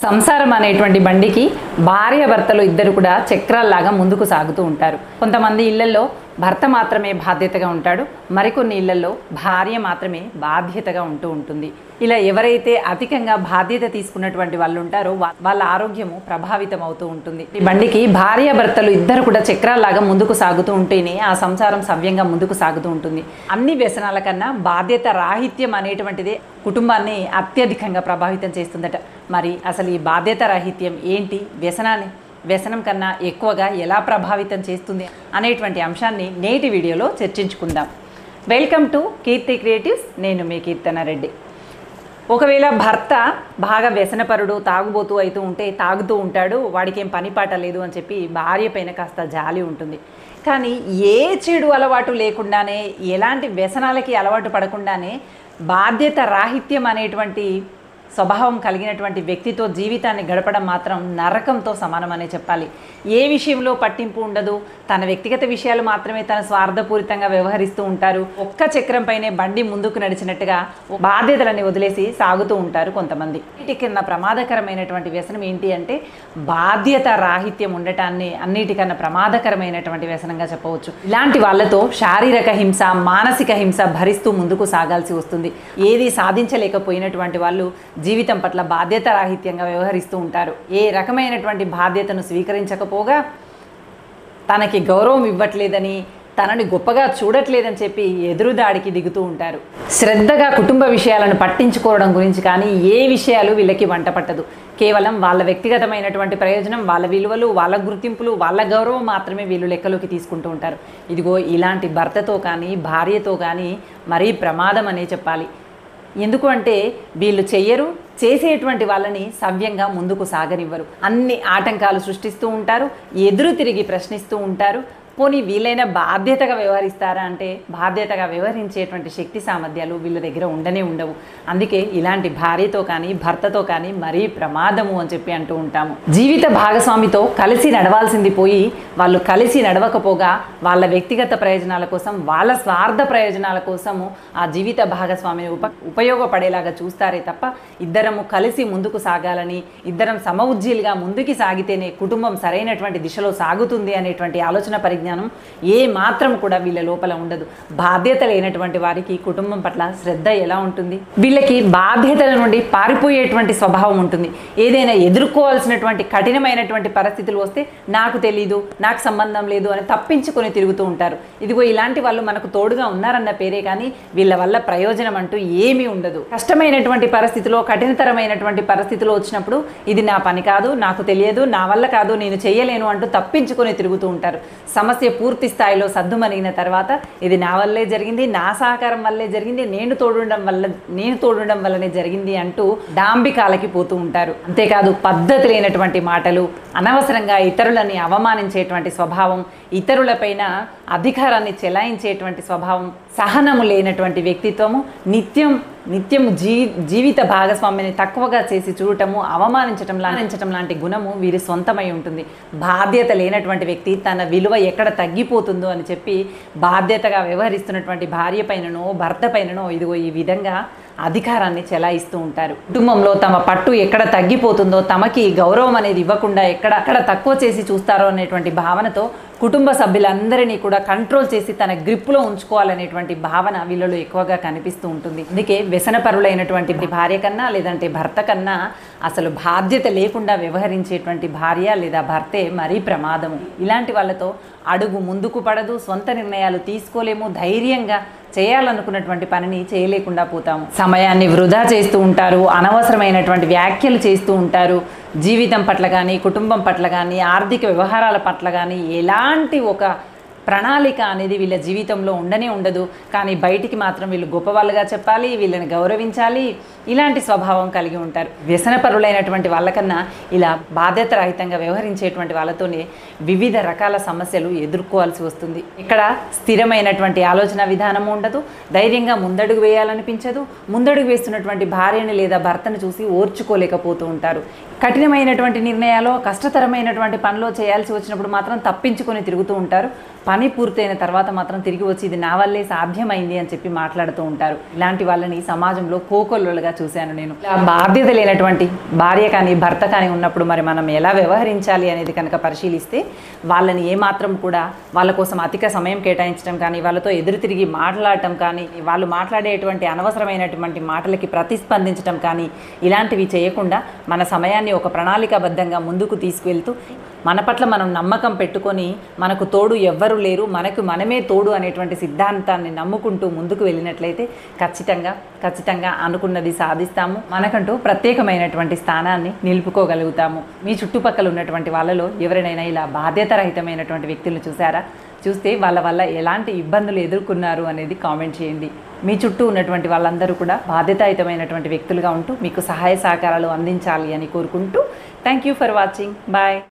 సంసారం అనేటువంటి బండికి భార్యాభర్తలు ఇద్దరు కూడా చక్రాల్లాగా ముందుకు సాగుతూ ఉంటారు. కొంతమంది ఇళ్లలో భర్త మాత్రమే బాధ్యతగా ఉంటాడు, మరికొన్ని ఇళ్లలో భార్య మాత్రమే బాధ్యతగా ఉంటూ ఉంటుంది. ఇలా ఎవరైతే అధికంగా బాధ్యత తీసుకున్నటువంటి వాళ్ళు ఉంటారో వాళ్ళ ఆరోగ్యము ప్రభావితం అవుతూ ఉంటుంది. ఈ బండికి భార్యాభర్తలు ఇద్దరు కూడా చక్రాల్లాగా ముందుకు సాగుతూ ఉంటేనే ఆ సంసారం సవ్యంగా ముందుకు సాగుతూ ఉంటుంది. అన్ని వ్యసనాల కన్నా బాధ్యత రాహిత్యం అనేటువంటిదే కుటుంబాన్ని అత్యధికంగా ప్రభావితం చేస్తుందట. మరి అసలు ఈ బాధ్యత రాహిత్యం ఏంటి, వ్యసనం కన్నా ఎక్కువగా ఎలా ప్రభావితం చేస్తుంది అనేటువంటి అంశాన్ని నేటి వీడియోలో చర్చించుకుందాం. Welcome to Keerthi Creatives. నేను మీ కీర్తనారెడ్డి. ఒకవేళ భర్త బాగా వ్యసనపరుడు, తాగుబోతూ తాగుతూ ఉంటాడు, వాడికి ఏం పని పాట లేదు అని చెప్పి భార్య పైన కాస్త జాలి ఉంటుంది. కానీ ఏ చెడు అలవాటు లేకుండానే, ఎలాంటి వ్యసనాలకి అలవాటు పడకుండానే బాధ్యత రాహిత్యం అనేటువంటి స్వభావం కలిగినటువంటి వ్యక్తితో జీవితాన్ని గడపడం మాత్రం నరకంతో సమానమనే చెప్పాలి. ఏ విషయంలో పట్టింపు ఉండదు, తన వ్యక్తిగత విషయాలు మాత్రమే తన స్వార్థపూరితంగా వ్యవహరిస్తూ ఉంటారు. ఒక్క చక్రంపైనే బండి ముందుకు నడిచినట్టుగా బాధ్యతలని వదిలేసి సాగుతూ ఉంటారు కొంతమంది. వీటికన్నా ప్రమాదకరమైనటువంటి వ్యసనం ఏంటి అంటే బాధ్యత రాహిత్యం ఉండటాన్ని అన్నిటికన్నా ప్రమాదకరమైనటువంటి వ్యసనంగా చెప్పవచ్చు. ఇలాంటి వాళ్ళతో శారీరక హింస, మానసిక హింస భరిస్తూ ముందుకు సాగాల్సి వస్తుంది. ఏది సాధించలేకపోయినటువంటి వాళ్ళు జీవితం పట్ల బాధ్యత రాహిత్యంగా వ్యవహరిస్తూ ఉంటారు. ఏ రకమైనటువంటి బాధ్యతను స్వీకరించకపోగా తనకి గౌరవం ఇవ్వట్లేదని, తనని గొప్పగా చూడట్లేదని చెప్పి ఎదురుదాడికి దిగుతూ ఉంటారు. శ్రద్ధగా కుటుంబ విషయాలను పట్టించుకోవడం గురించి కానీ ఏ విషయాలు వీళ్ళకి వంట పట్టదు. కేవలం వాళ్ళ వ్యక్తిగతమైనటువంటి ప్రయోజనం, వాళ్ళ విలువలు, వాళ్ళ గుర్తింపులు, వాళ్ళ గౌరవం మాత్రమే వీళ్ళు లెక్కలోకి తీసుకుంటూ ఉంటారు. ఇదిగో ఇలాంటి భర్తతో కానీ భార్యతో కానీ మరీ ప్రమాదం అనే చెప్పాలి. ఎందుకు అంటే వీళ్ళు చెయ్యరు, చేసేటువంటి వాళ్ళని సవ్యంగా ముందుకు సాగనివ్వరు. అన్ని ఆటంకాలు సృష్టిస్తూ ఉంటారు, ఎదురు తిరిగి ప్రశ్నిస్తూ ఉంటారు. పోనీ వీళ్ళైనా బాధ్యతగా వ్యవహరిస్తారా అంటే బాధ్యతగా వ్యవహరించేటువంటి శక్తి సామర్థ్యాలు వీళ్ళ దగ్గర ఉండవు. అందుకే ఇలాంటి భార్యతో కానీ భర్తతో కానీ మరీ ప్రమాదము అని చెప్పి అంటూ ఉంటాము. జీవిత భాగస్వామితో కలిసి నడవాల్సింది పోయి వాళ్ళు కలిసి నడవకపోగా వాళ్ళ వ్యక్తిగత ప్రయోజనాల కోసం, వాళ్ళ స్వార్థ ప్రయోజనాల కోసము ఆ జీవిత భాగస్వామిని ఉపయోగపడేలాగా చూస్తారే తప్ప ఇద్దరము కలిసి ముందుకు సాగాలని, ఇద్దరం సమఉజ్జీలుగా ముందుకు సాగితేనే కుటుంబం సరైనటువంటి దిశలో సాగుతుంది అనేటువంటి ఆలోచన పరిజ్ఞానం ఏ మాత్రం కూడా వీళ్ళ లోపల ఉండదు. బాధ్యత లేనటువంటి వారికి కుటుంబం పట్ల శ్రద్ధ ఎలా ఉంటుంది? వీళ్ళకి బాధ్యతల నుండి పారిపోయేటువంటి స్వభావం ఉంటుంది. ఏదైనా ఎదుర్కోవాల్సినటువంటి కఠినమైనటువంటి పరిస్థితులు వస్తే నాకు తెలీదు, నాకు సంబంధం లేదు అని తప్పించుకొని తిరుగుతూ ఉంటారు. ఇదిగో ఇలాంటి వాళ్ళు మనకు తోడుగా ఉన్నారన్న పేరే కానీ వీళ్ళ వల్ల ప్రయోజనం అంటూ ఏమీ ఉండదు. కష్టమైనటువంటి పరిస్థితిలో, కఠినతరమైనటువంటి పరిస్థితిలో వచ్చినప్పుడు ఇది నా పని కాదు, నాకు తెలియదు, నా వల్ల కాదు, నేను చేయలేను అంటూ తప్పించుకొని తిరుగుతూ ఉంటారు. సమస్య పూర్తి స్థాయిలో సద్దుమణిగిన తర్వాత ఇది నా వల్లే జరిగింది, నా సహకారం వల్లే జరిగింది, నేను తోడుండడం వల్లనే జరిగింది అంటూ డాంబికాలకి పోతూ ఉంటారు. అంతేకాదు పద్ధతి లేనటువంటి మాటలు, అనవసరంగా ఇతరులని అవమానించేటువంటి స్వభావం, ఇతరులపైన అధికారాన్ని చెలాయించేటువంటి స్వభావం, సహనము లేనటువంటి వ్యక్తిత్వము, నిత్యం జీవిత భాగస్వామిని తక్కువగా చేసి చూడటము, అవమానించటం లాంటి గుణము వీరి సొంతమై ఉంటుంది. బాధ్యత లేనటువంటి వ్యక్తి తన విలువ ఎక్కడ తగ్గిపోతుందో అని చెప్పి బాధ్యతగా వ్యవహరిస్తున్నటువంటి భార్య పైననో భర్త పైననో ఇదిగో ఈ విధంగా అధికారాన్ని చెలాయిస్తూ ఉంటారు. కుటుంబంలో తమ పట్టు ఎక్కడ తగ్గిపోతుందో, తమకి గౌరవం అనేది ఇవ్వకుండా ఎక్కడ తక్కువ చేసి చూస్తారో అనేటువంటి భావనతో కుటుంబ సభ్యులందరినీ కూడా కంట్రోల్ చేసి తన గ్రిప్లో ఉంచుకోవాలనేటువంటి భావన వీళ్ళలో ఎక్కువగా కనిపిస్తూ ఉంటుంది. అందుకే వ్యసనపరులైనటువంటి భార్య కన్నా లేదంటే భర్త కన్నా అసలు బాధ్యత లేకుండా వ్యవహరించేటువంటి భార్య లేదా భర్తే మరీ ప్రమాదము. ఇలాంటి వాళ్ళతో అడుగు ముందుకు పడదు, సొంత నిర్ణయాలు తీసుకోలేము, ధైర్యంగా చేయాలనుకున్నటువంటి పనిని చేయలేకుండా పోతాము. సమయాన్ని వృధా చేస్తూ ఉంటారు, అనవసరమైనటువంటి వ్యాఖ్యలు చేస్తూ ఉంటారు. జీవితం పట్ల కానీ, కుటుంబం పట్ల కానీ, ఆర్థిక వ్యవహారాల పట్ల కానీ ఎలాంటి ఒక ప్రణాళిక అనేది వీళ్ళ జీవితంలో ఉండదు. కానీ బయటికి మాత్రం వీళ్ళు గొప్పవాళ్ళుగా చెప్పాలి, వీళ్ళని గౌరవించాలి, ఇలాంటి స్వభావం కలిగి ఉంటారు. వ్యసనపరులైనటువంటి వాళ్ళకన్నా ఇలా బాధ్యత రహితంగా వ్యవహరించేటువంటి వాళ్ళతోనే వివిధ రకాల సమస్యలు ఎదుర్కోవాల్సి వస్తుంది. ఇక్కడ స్థిరమైనటువంటి ఆలోచన విధానము ఉండదు, ధైర్యంగా ముందడుగు వేయాలనిపించదు, ముందడుగు వేస్తున్నటువంటి భార్యని లేదా భర్తను చూసి ఓర్చుకోలేకపోతూ ఉంటారు. కఠినమైనటువంటి నిర్ణయాలు, కష్టతరమైనటువంటి పనిలో చేయాల్సి వచ్చినప్పుడు మాత్రం తప్పించుకొని తిరుగుతూ ఉంటారు. పని పూర్తయిన తర్వాత మాత్రం తిరిగి వచ్చి ఇది నా వల్లే సాధ్యమైంది అని చెప్పి మాట్లాడుతూ ఉంటారు. ఇలాంటి వాళ్ళని సమాజంలో కోకొల్లులుగా చూశాను నేను. బాధ్యత లేనటువంటి భార్య కానీ భర్త కానీ ఉన్నప్పుడు మరి మనం ఎలా వ్యవహరించాలి అనేది కనుక పరిశీలిస్తే వాళ్ళని ఏమాత్రం కూడా వాళ్ళ కోసం అధిక సమయం కేటాయించడం కానీ, వాళ్ళతో ఎదురు తిరిగి మాట్లాడటం కానీ, వాళ్ళు మాట్లాడేటువంటి అనవసరమైనటువంటి మాటలకి ప్రతిస్పందించడం కానీ ఇలాంటివి చేయకుండా మన సమయాన్ని ఒక ప్రణాళికాబద్ధంగా ముందుకు తీసుకువెళ్తూ మన పట్ల మనం నమ్మకం పెట్టుకొని మనకు తోడు ఎవ్వరు లేరు, మనకు మనమే తోడు అనేటువంటి సిద్ధాంతాన్ని నమ్ముకుంటూ ముందుకు వెళ్ళినట్లయితే ఖచ్చితంగా అనుకున్నది సాధిస్తాము. మనకంటూ ప్రత్యేకమైనటువంటి స్థానాన్ని నిలుపుకోగలుగుతాము. మీ చుట్టుపక్కల ఉన్నటువంటి వాళ్ళలో ఎవరినైనా ఇలా బాధ్యతారహితమైనటువంటి వ్యక్తులను చూసారా? చూస్తే వాళ్ళ వల్ల ఎలాంటి ఇబ్బందులు ఎదుర్కొన్నారు అనేది కామెంట్ చేయండి. మీ చుట్టూ ఉన్నటువంటి వాళ్ళందరూ కూడా బాధ్యతాయుతమైనటువంటి వ్యక్తులుగా ఉంటూ మీకు సహాయ సహకారాలు అందించాలి అని కోరుకుంటూ thank you for watching. Bye.